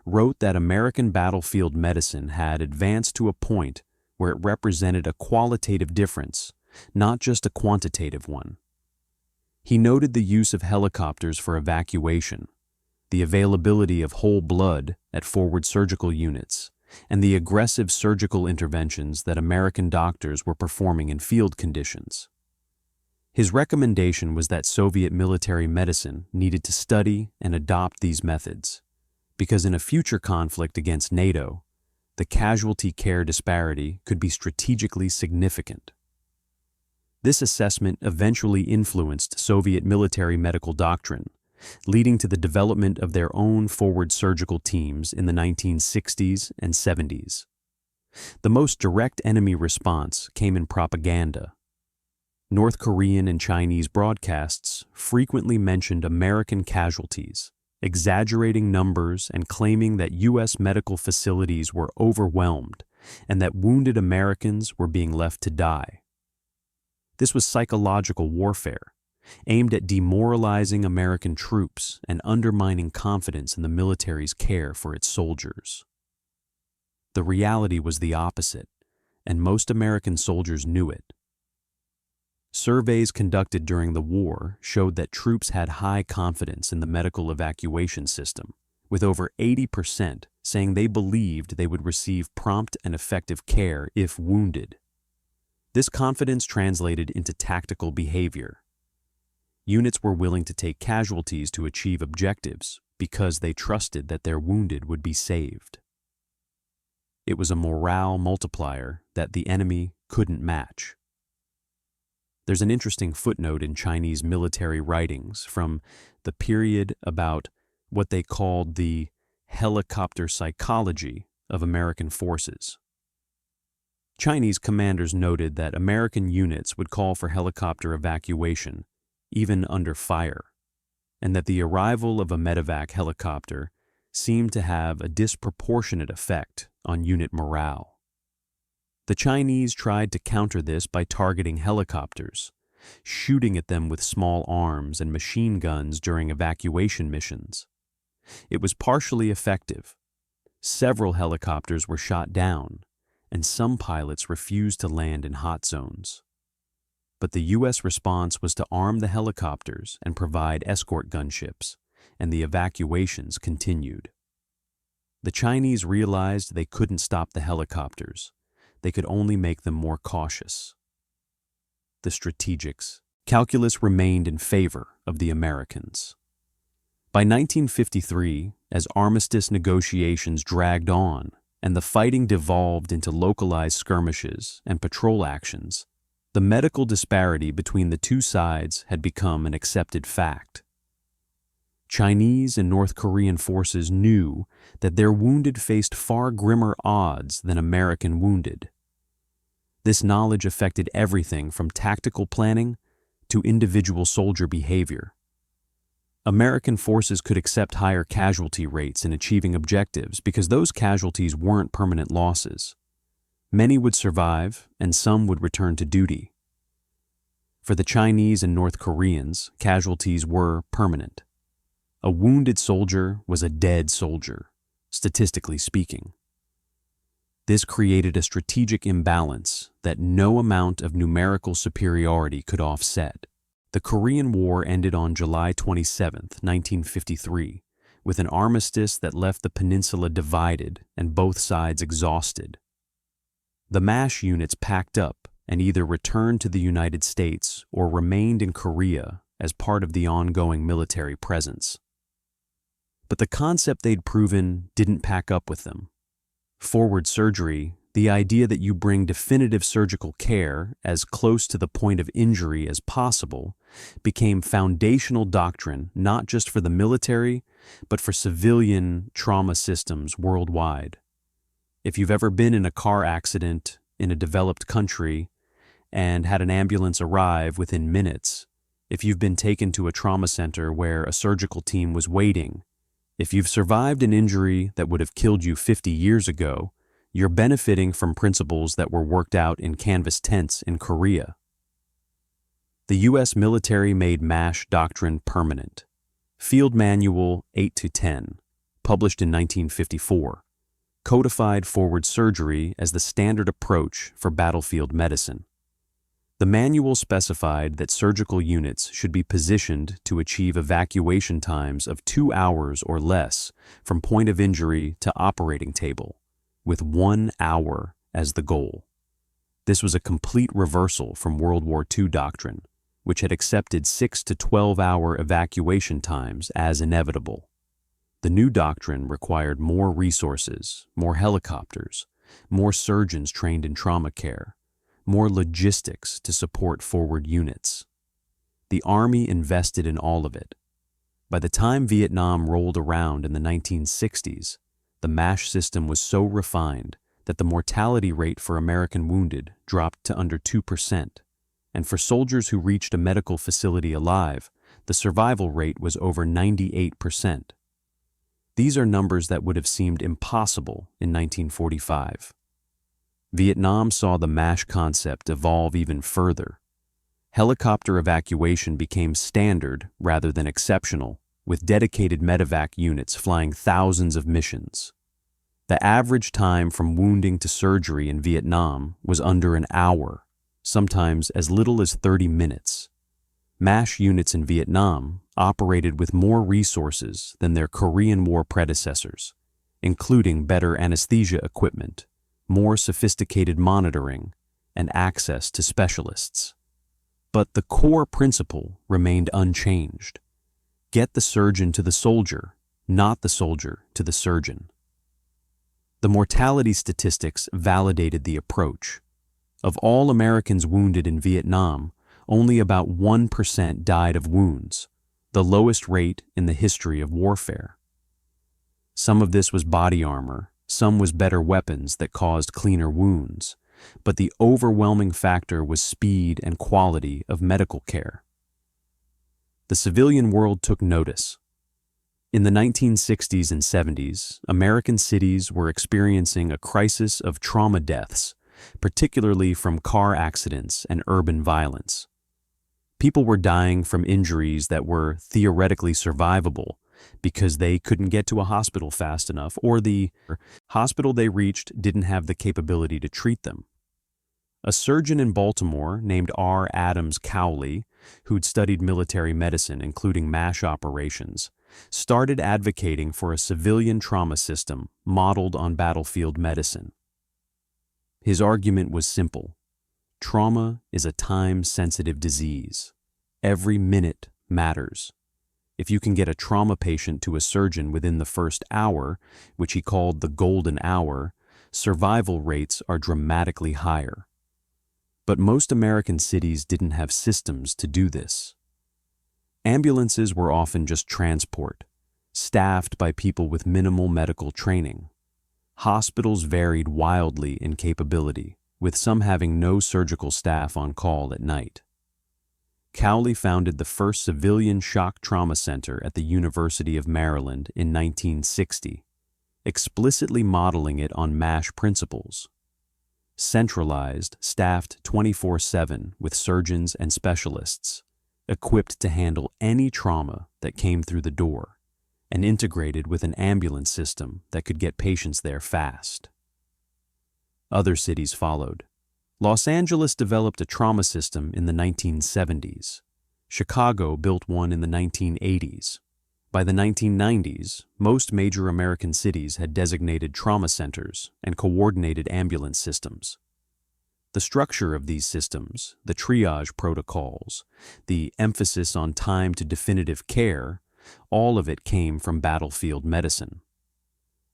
wrote that American battlefield medicine had advanced to a point where it represented a qualitative difference, not just a quantitative one. He noted the use of helicopters for evacuation, the availability of whole blood at forward surgical units, and the aggressive surgical interventions that American doctors were performing in field conditions. His recommendation was that Soviet military medicine needed to study and adopt these methods, because in a future conflict against NATO, the casualty care disparity could be strategically significant. This assessment eventually influenced Soviet military medical doctrine, leading to the development of their own forward surgical teams in the 1960s and 70s. The most direct enemy response came in propaganda. North Korean and Chinese broadcasts frequently mentioned American casualties, exaggerating numbers and claiming that U.S. medical facilities were overwhelmed and that wounded Americans were being left to die. This was psychological warfare, aimed at demoralizing American troops and undermining confidence in the military's care for its soldiers. The reality was the opposite, and most American soldiers knew it. Surveys conducted during the war showed that troops had high confidence in the medical evacuation system, with over 80% saying they believed they would receive prompt and effective care if wounded. This confidence translated into tactical behavior. Units were willing to take casualties to achieve objectives because they trusted that their wounded would be saved. It was a morale multiplier that the enemy couldn't match. There's an interesting footnote in Chinese military writings from the period about what they called the helicopter psychology of American forces. Chinese commanders noted that American units would call for helicopter evacuation, even under fire, and that the arrival of a medevac helicopter seemed to have a disproportionate effect on unit morale. The Chinese tried to counter this by targeting helicopters, shooting at them with small arms and machine guns during evacuation missions. It was partially effective. Several helicopters were shot down, and some pilots refused to land in hot zones. But the U.S. response was to arm the helicopters and provide escort gunships, and the evacuations continued. The Chinese realized they couldn't stop the helicopters. They could only make them more cautious. The strategics. Calculus remained in favor of the Americans. By 1953, as armistice negotiations dragged on and the fighting devolved into localized skirmishes and patrol actions, the medical disparity between the two sides had become an accepted fact. Chinese and North Korean forces knew that their wounded faced far grimmer odds than American wounded. This knowledge affected everything from tactical planning to individual soldier behavior. American forces could accept higher casualty rates in achieving objectives because those casualties weren't permanent losses. Many would survive, and some would return to duty. For the Chinese and North Koreans, casualties were permanent. A wounded soldier was a dead soldier, statistically speaking. This created a strategic imbalance that no amount of numerical superiority could offset. The Korean War ended on July 27, 1953, with an armistice that left the peninsula divided and both sides exhausted. The MASH units packed up and either returned to the United States or remained in Korea as part of the ongoing military presence. But the concept they'd proven didn't pack up with them. Forward surgery, the idea that you bring definitive surgical care as close to the point of injury as possible, became foundational doctrine not just for the military, but for civilian trauma systems worldwide. If you've ever been in a car accident in a developed country and had an ambulance arrive within minutes, if you've been taken to a trauma center where a surgical team was waiting, if you've survived an injury that would have killed you 50 years ago, you're benefiting from principles that were worked out in canvas tents in Korea. The U.S. military made MASH doctrine permanent. Field Manual 8-10, published in 1954, codified forward surgery as the standard approach for battlefield medicine. The manual specified that surgical units should be positioned to achieve evacuation times of 2 hours or less from point of injury to operating table, with 1 hour as the goal. This was a complete reversal from World War II doctrine, which had accepted 6 to 12-hour evacuation times as inevitable. The new doctrine required more resources, more helicopters, more surgeons trained in trauma care, more logistics to support forward units. The Army invested in all of it. By the time Vietnam rolled around in the 1960s, the MASH system was so refined that the mortality rate for American wounded dropped to under 2%, and for soldiers who reached a medical facility alive, the survival rate was over 98%. These are numbers that would have seemed impossible in 1945. Vietnam saw the MASH concept evolve even further. Helicopter evacuation became standard rather than exceptional, with dedicated medevac units flying thousands of missions. The average time from wounding to surgery in Vietnam was under an hour, sometimes as little as 30 minutes. MASH units in Vietnam operated with more resources than their Korean War predecessors, including better anesthesia equipment, more sophisticated monitoring, and access to specialists. But the core principle remained unchanged. Get the surgeon to the soldier, not the soldier to the surgeon. The mortality statistics validated the approach. Of all Americans wounded in Vietnam, only about 1% died of wounds, the lowest rate in the history of warfare. Some of this was body armor, some was better weapons that caused cleaner wounds, but the overwhelming factor was speed and quality of medical care. The civilian world took notice. In the 1960s and 70s, American cities were experiencing a crisis of trauma deaths, particularly from car accidents and urban violence. People were dying from injuries that were theoretically survivable because they couldn't get to a hospital fast enough, or the hospital they reached didn't have the capability to treat them. A surgeon in Baltimore named R. Adams Cowley, who'd studied military medicine, including MASH operations, started advocating for a civilian trauma system modeled on battlefield medicine. His argument was simple. Trauma is a time-sensitive disease. Every minute matters. If you can get a trauma patient to a surgeon within the first hour, which he called the golden hour, survival rates are dramatically higher. But most American cities didn't have systems to do this. Ambulances were often just transport, staffed by people with minimal medical training. Hospitals varied wildly in capability, with some having no surgical staff on call at night. Cowley founded the first civilian shock trauma center at the University of Maryland in 1960, explicitly modeling it on MASH principles. Centralized, staffed 24/7 with surgeons and specialists, equipped to handle any trauma that came through the door, and integrated with an ambulance system that could get patients there fast. Other cities followed. Los Angeles developed a trauma system in the 1970s. Chicago built one in the 1980s. By the 1990s, most major American cities had designated trauma centers and coordinated ambulance systems. The structure of these systems, the triage protocols, the emphasis on time to definitive care, all of it came from battlefield medicine.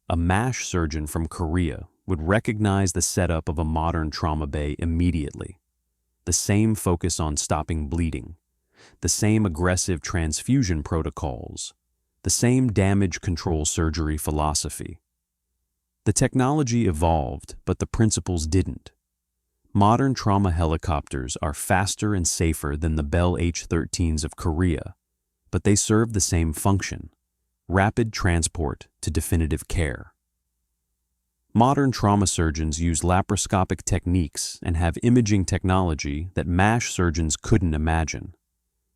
A MASH surgeon from Korea would recognize the setup of a modern trauma bay immediately. The same focus on stopping bleeding, the same aggressive transfusion protocols, the same damage control surgery philosophy. The technology evolved, but the principles didn't. Modern trauma helicopters are faster and safer than the Bell H-13s of Korea, but they serve the same function: rapid transport to definitive care. Modern trauma surgeons use laparoscopic techniques and have imaging technology that MASH surgeons couldn't imagine.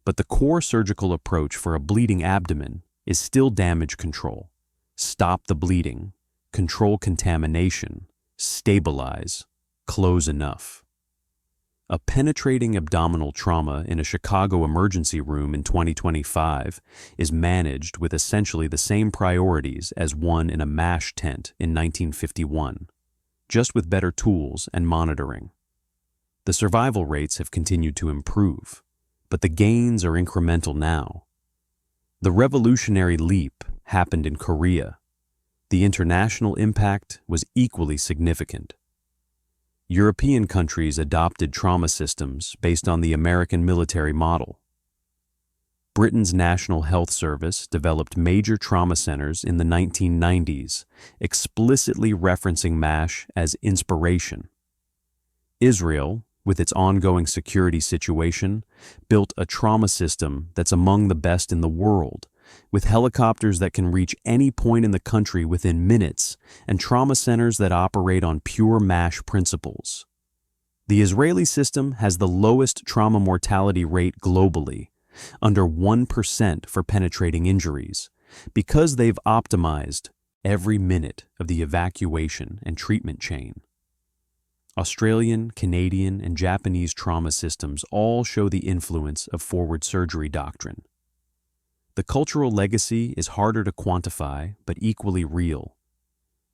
But the core surgical approach for a bleeding abdomen is still damage control. Stop the bleeding, control contamination, stabilize, close enough. A penetrating abdominal trauma in a Chicago emergency room in 2025 is managed with essentially the same priorities as one in a MASH tent in 1951, just with better tools and monitoring. The survival rates have continued to improve, but the gains are incremental now. The revolutionary leap happened in Korea. The international impact was equally significant. European countries adopted trauma systems based on the American military model. Britain's National Health Service developed major trauma centers in the 1990s, explicitly referencing MASH as inspiration. Israel, with its ongoing security situation, built a trauma system that's among the best in the world, with helicopters that can reach any point in the country within minutes and trauma centers that operate on pure MASH principles. The Israeli system has the lowest trauma mortality rate globally, under 1% for penetrating injuries, because they've optimized every minute of the evacuation and treatment chain. Australian, Canadian, and Japanese trauma systems all show the influence of forward surgery doctrine. The cultural legacy is harder to quantify, but equally real.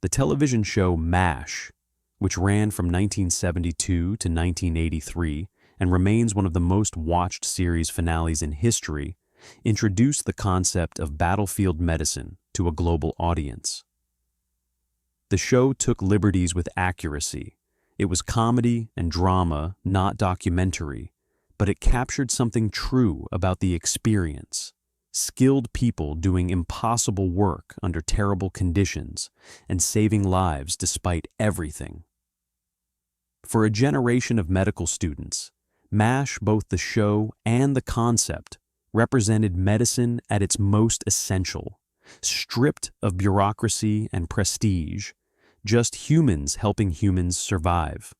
The television show MASH, which ran from 1972 to 1983 and remains one of the most watched series finales in history, introduced the concept of battlefield medicine to a global audience. The show took liberties with accuracy. It was comedy and drama, not documentary, but it captured something true about the experience. Skilled people doing impossible work under terrible conditions and saving lives despite everything. For a generation of medical students, MASH, both the show and the concept, represented medicine at its most essential, stripped of bureaucracy and prestige, just humans helping humans survive.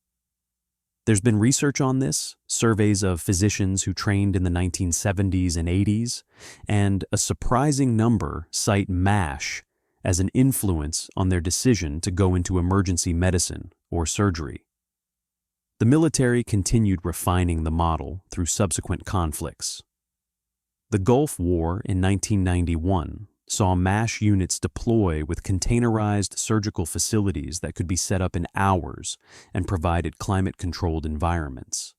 There's been research on this, surveys of physicians who trained in the 1970s and 80s, and a surprising number cite MASH as an influence on their decision to go into emergency medicine or surgery. The military continued refining the model through subsequent conflicts. The Gulf War in 1991 saw MASH units deploy with containerized surgical facilities that could be set up in hours and provided climate-controlled environments.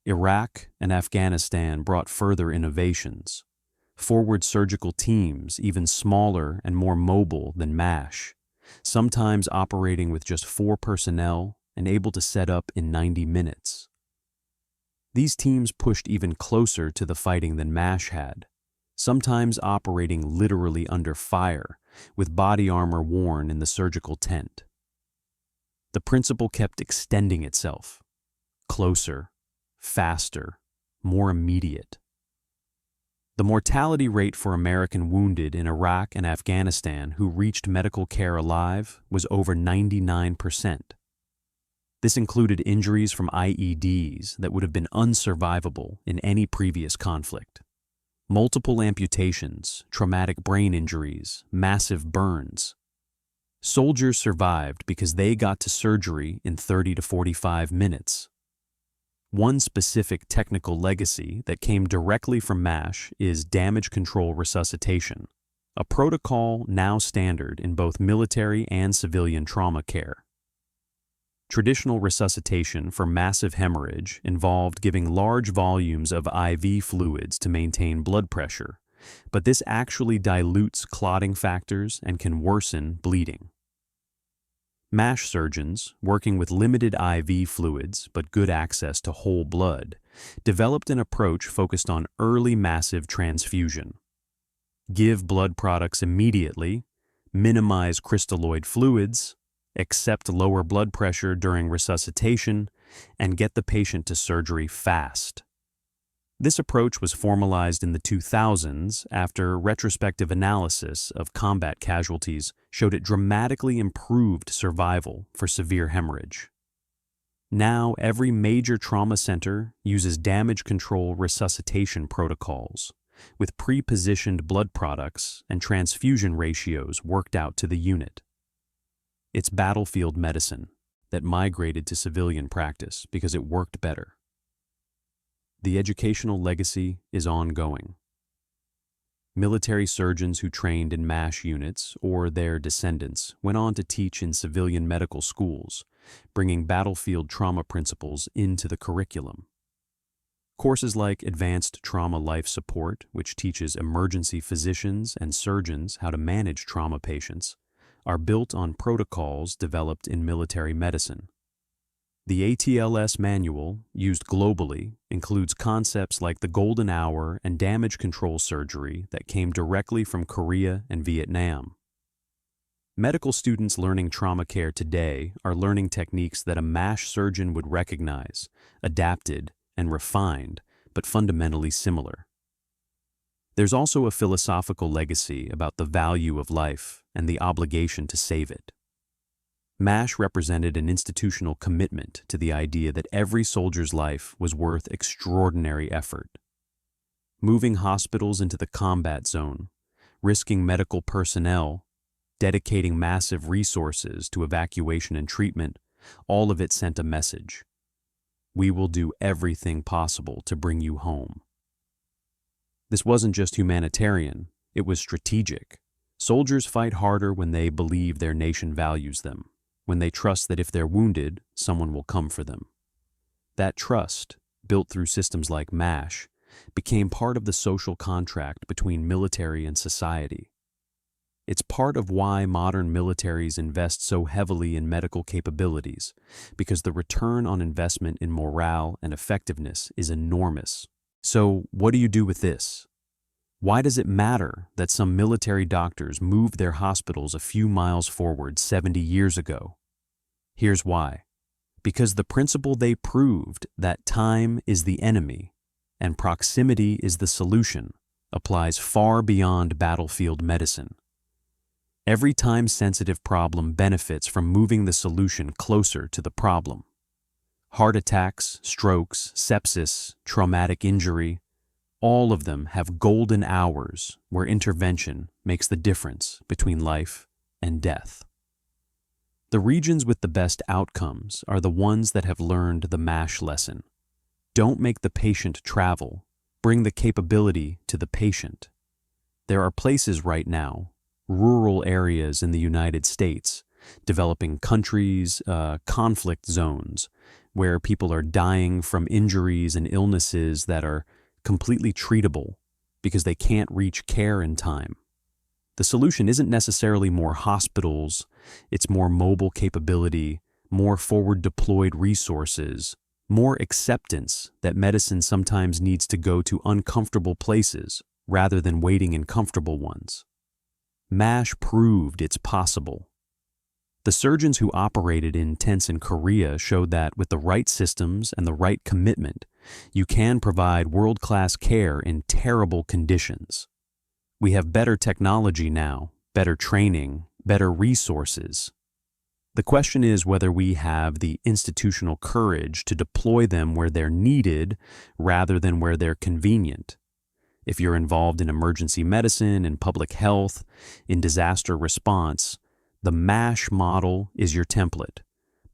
Iraq and Afghanistan brought further innovations. Forward surgical teams, even smaller and more mobile than MASH, sometimes operating with just 4 personnel and able to set up in 90 minutes. These teams pushed even closer to the fighting than MASH had, sometimes operating literally under fire, with body armor worn in the surgical tent. The principle kept extending itself. Closer, faster, more immediate. The mortality rate for American wounded in Iraq and Afghanistan who reached medical care alive was over 99%. This included injuries from IEDs that would have been unsurvivable in any previous conflict. Multiple amputations, traumatic brain injuries, massive burns. Soldiers survived because they got to surgery in 30 to 45 minutes. One specific technical legacy that came directly from MASH is damage control resuscitation, a protocol now standard in both military and civilian trauma care. Traditional resuscitation for massive hemorrhage involved giving large volumes of IV fluids to maintain blood pressure, but this actually dilutes clotting factors and can worsen bleeding. MASH surgeons, working with limited IV fluids but good access to whole blood, developed an approach focused on early massive transfusion. Give blood products immediately, minimize crystalloid fluids, accept lower blood pressure during resuscitation, and get the patient to surgery fast. This approach was formalized in the 2000s after retrospective analysis of combat casualties showed it dramatically improved survival for severe hemorrhage. Now, every major trauma center uses damage control resuscitation protocols, with pre-positioned blood products and transfusion ratios worked out to the unit. It's battlefield medicine that migrated to civilian practice because it worked better. The educational legacy is ongoing. Military surgeons who trained in MASH units or their descendants went on to teach in civilian medical schools, bringing battlefield trauma principles into the curriculum. Courses like Advanced Trauma Life Support, which teaches emergency physicians and surgeons how to manage trauma patients, are built on protocols developed in military medicine. The ATLS manual, used globally, includes concepts like the golden hour and damage control surgery that came directly from Korea and Vietnam. Medical students learning trauma care today are learning techniques that a MASH surgeon would recognize, adapted, and refined, but fundamentally similar. There's also a philosophical legacy about the value of life and the obligation to save it. MASH represented an institutional commitment to the idea that every soldier's life was worth extraordinary effort. Moving hospitals into the combat zone, risking medical personnel, dedicating massive resources to evacuation and treatment, all of it sent a message. We will do everything possible to bring you home. This wasn't just humanitarian, it was strategic. Soldiers fight harder when they believe their nation values them, when they trust that if they're wounded, someone will come for them. That trust, built through systems like MASH, became part of the social contract between military and society. It's part of why modern militaries invest so heavily in medical capabilities, because the return on investment in morale and effectiveness is enormous. So, what do you do with this? Why does it matter that some military doctors moved their hospitals a few miles forward 70 years ago? Here's why. Because the principle they proved, that time is the enemy and proximity is the solution, applies far beyond battlefield medicine. Every time-sensitive problem benefits from moving the solution closer to the problem. Heart attacks, strokes, sepsis, traumatic injury, all of them have golden hours where intervention makes the difference between life and death. The regions with the best outcomes are the ones that have learned the MASH lesson. Don't make the patient travel, bring the capability to the patient. There are places right now, rural areas in the United States, developing countries, conflict zones, where people are dying from injuries and illnesses that are completely treatable because they can't reach care in time. The solution isn't necessarily more hospitals, it's more mobile capability, more forward-deployed resources, more acceptance that medicine sometimes needs to go to uncomfortable places rather than waiting in comfortable ones. MASH proved it's possible. The surgeons who operated in tents in Korea showed that with the right systems and the right commitment, you can provide world-class care in terrible conditions. We have better technology now, better training, better resources. The question is whether we have the institutional courage to deploy them where they're needed rather than where they're convenient. If you're involved in emergency medicine, in public health, in disaster response, the MASH model is your template.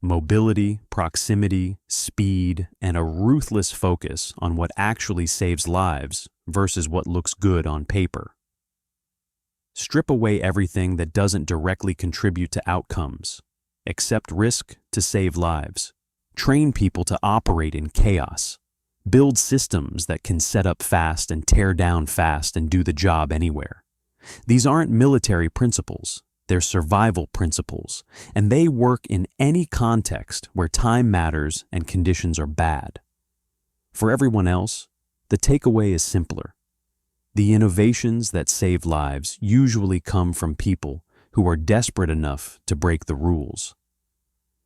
Mobility, proximity, speed, and a ruthless focus on what actually saves lives versus what looks good on paper. Strip away everything that doesn't directly contribute to outcomes. Accept risk to save lives. Train people to operate in chaos. Build systems that can set up fast and tear down fast and do the job anywhere. These aren't military principles, they're survival principles, and they work in any context where time matters and conditions are bad. For everyone else, the takeaway is simpler. The innovations that save lives usually come from people who are desperate enough to break the rules.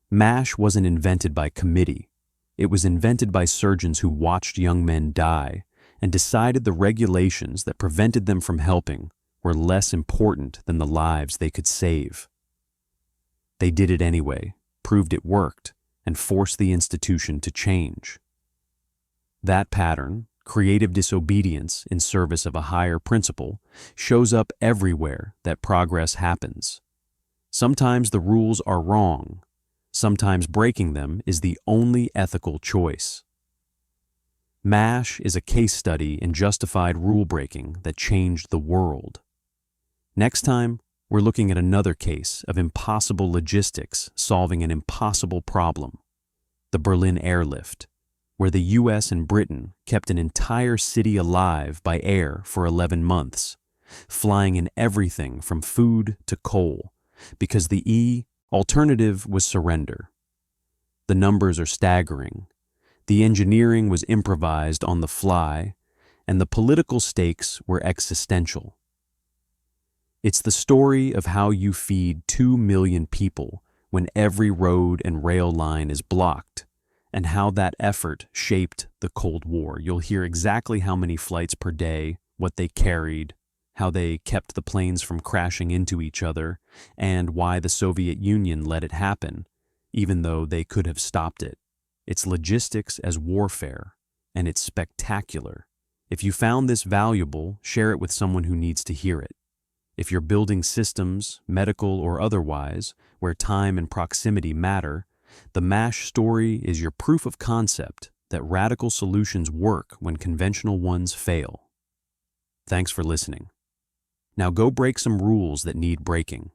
MASH wasn't invented by committee. It was invented by surgeons who watched young men die and decided the regulations that prevented them from helping were less important than the lives they could save. They did it anyway, proved it worked, and forced the institution to change. That pattern, creative disobedience in service of a higher principle, shows up everywhere that progress happens. Sometimes the rules are wrong. Sometimes breaking them is the only ethical choice. MASH is a case study in justified rule-breaking that changed the world. Next time, we're looking at another case of impossible logistics solving an impossible problem, the Berlin airlift, where the US and Britain kept an entire city alive by air for 11 months, flying in everything from food to coal, because the alternative was surrender. The numbers are staggering. The engineering was improvised on the fly, and the political stakes were existential. It's the story of how you feed 2 million people when every road and rail line is blocked, and how that effort shaped the Cold War. You'll hear exactly how many flights per day, what they carried, how they kept the planes from crashing into each other, and why the Soviet Union let it happen, even though they could have stopped it. It's logistics as warfare, and it's spectacular. If you found this valuable, share it with someone who needs to hear it. If you're building systems, medical or otherwise, where time and proximity matter, the MASH story is your proof of concept that radical solutions work when conventional ones fail. Thanks for listening. Now go break some rules that need breaking.